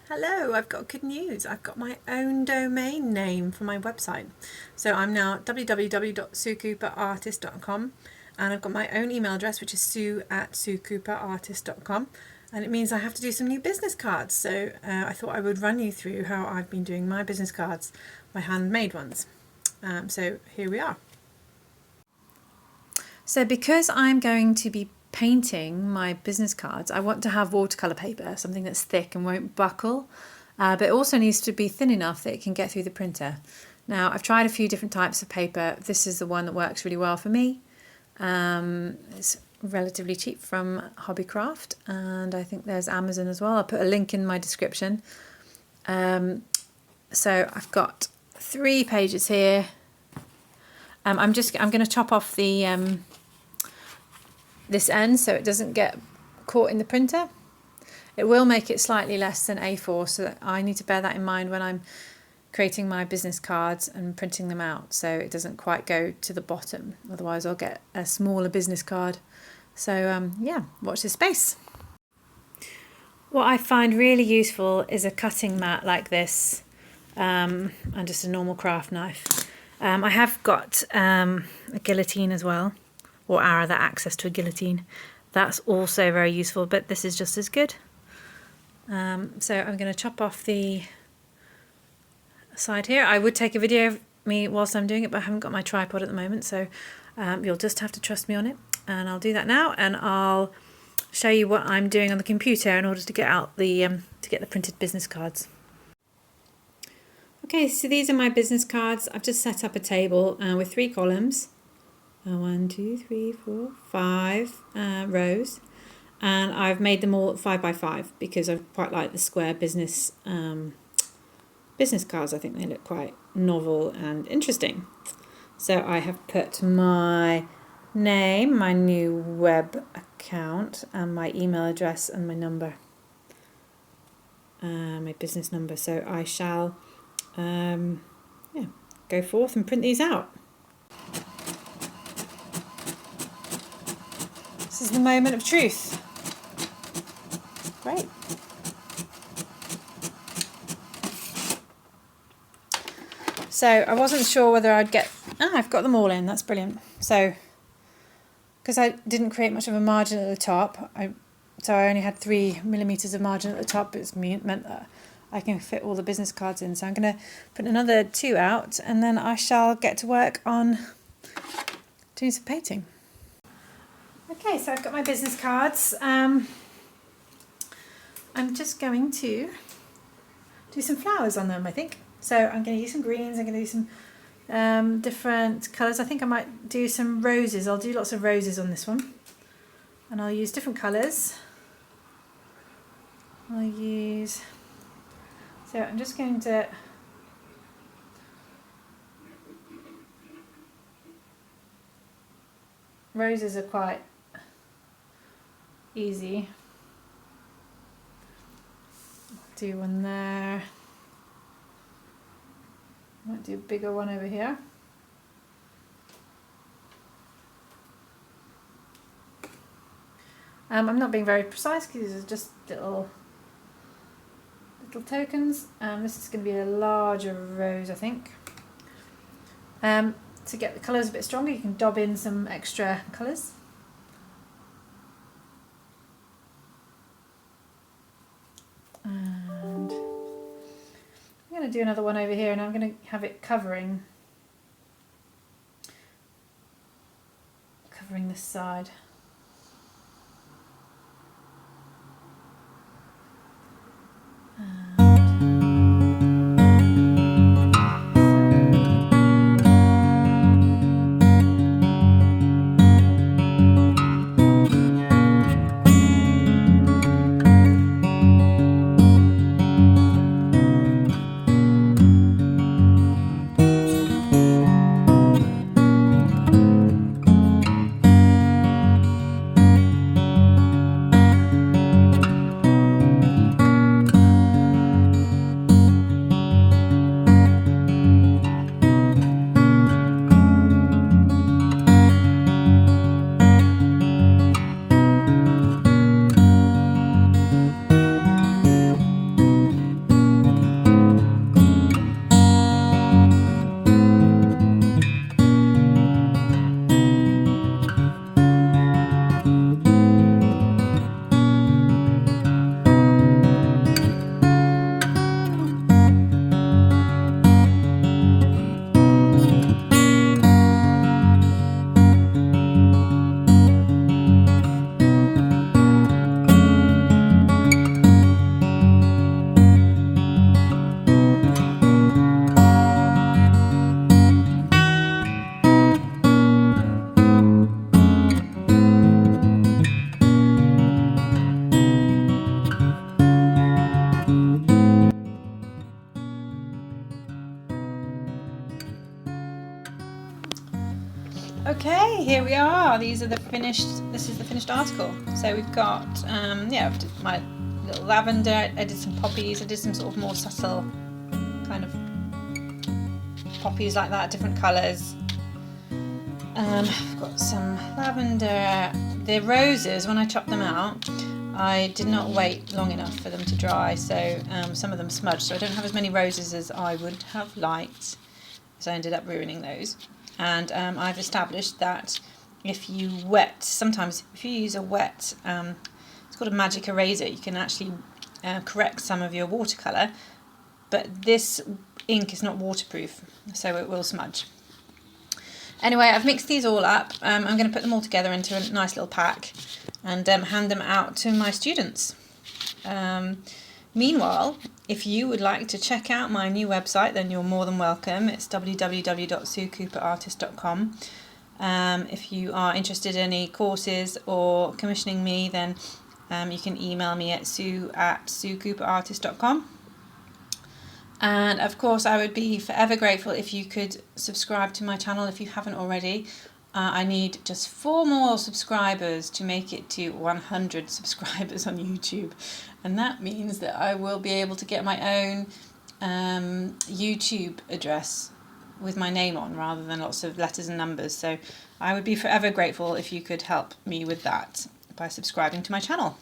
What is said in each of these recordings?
Hello, I've got good news. I've got my own domain name for my website. So I'm now www.suecooperartist.com, and I've got my own email address, which is sue@suecooperartist.com, and it means I have to do some new business cards. So I thought I would run you through how I've been doing my business cards, my handmade ones. So here we are. So because I'm going to be painting my business cards, I want to have watercolour paper, something that's thick and won't buckle, but it also needs to be thin enough that it can get through the printer. Now, I've tried a few different types of paper. This is the one that works really well for me. It's relatively cheap from Hobbycraft, and I think there's Amazon as well. I'll put a link in my description. So I've got 3 pages here. I'm going to chop off the this end so it doesn't get caught in the printer. It will make it slightly less than A4, so I need to bear that in mind when I'm creating my business cards and printing them out, so it doesn't quite go to the bottom, otherwise I'll get a smaller business card. So yeah, watch this space. What I find really useful is a cutting mat like this, and just a normal craft knife. I have got a guillotine as well, or that access to a guillotine. That's also very useful, but this is just as good. So I'm going to chop off the side here. I would take a video of me whilst I'm doing it, but I haven't got my tripod at the moment, so you'll just have to trust me on it. And I'll do that now, and I'll show you what I'm doing on the computer in order to get out the printed business cards. Okay, so these are my business cards. I've just set up a table with 3 columns. 1, 2, 3, 4, 5 rows, and I've made them all 5 by 5 because I quite like the square business cards. I think they look quite novel and interesting. So I have put my name, my new web account, and my email address and my number, my business number. So I shall go forth and print these out. This is the moment of truth. Great. So I wasn't sure whether I'd get... I've got them all in. That's brilliant. So, because I didn't create much of a margin at the top, so I only had 3mm of margin at the but it meant that I can fit all the business cards in. So I'm going to put another 2 out, and then I shall get to work on doing some painting. Okay, so I've got my business cards. I'm just going to do some flowers on them, I think. So I'm going to use some greens, I'm going to do some different colours. I think I might do some roses. I'll do lots of roses on this one. And I'll use different colours. So I'm just going to... Roses are quite easy. Do one there. Might do a bigger one over here. I'm not being very precise because these are just little tokens. This is going to be a larger rose, I think. To get the colours a bit stronger, you can dob in some extra colours. And I'm going to do another one over here, and I'm going to have it covering this side. here we are. These are the finished. This is the finished article. So we've got yeah, I did my little lavender. I did some poppies. I did some sort of more subtle kind of poppies like that, different colours. I've got some lavender. The roses, when I chopped them out, I did not wait long enough for them to dry, so some of them smudged, so I don't have as many roses as I would have liked, so I ended up ruining those. And I've established that if you sometimes if you use a wet, it's called a magic eraser, you can actually correct some of your watercolour, but this ink is not waterproof, so it will smudge. Anyway, I've mixed these all up. I'm going to put them all together into a nice little pack and hand them out to my students. Meanwhile, if you would like to check out my new website, then you're more than welcome. It's www.suecooperartist.com. If you are interested in any courses or commissioning me, then you can email me at sue@suecooperartist.com. And of course, I would be forever grateful if you could subscribe to my channel if you haven't already. I need just 4 more subscribers to make it to 100 subscribers on YouTube. And that means that I will be able to get my own YouTube address with my name on rather than lots of letters and numbers. So I would be forever grateful if you could help me with that by subscribing to my channel.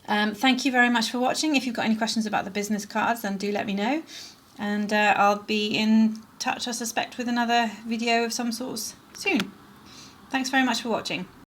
Thank you very much for watching. If you've got any questions about the business cards, then do let me know. And I'll be in touch, I suspect, with another video of some sorts soon. Thanks very much for watching.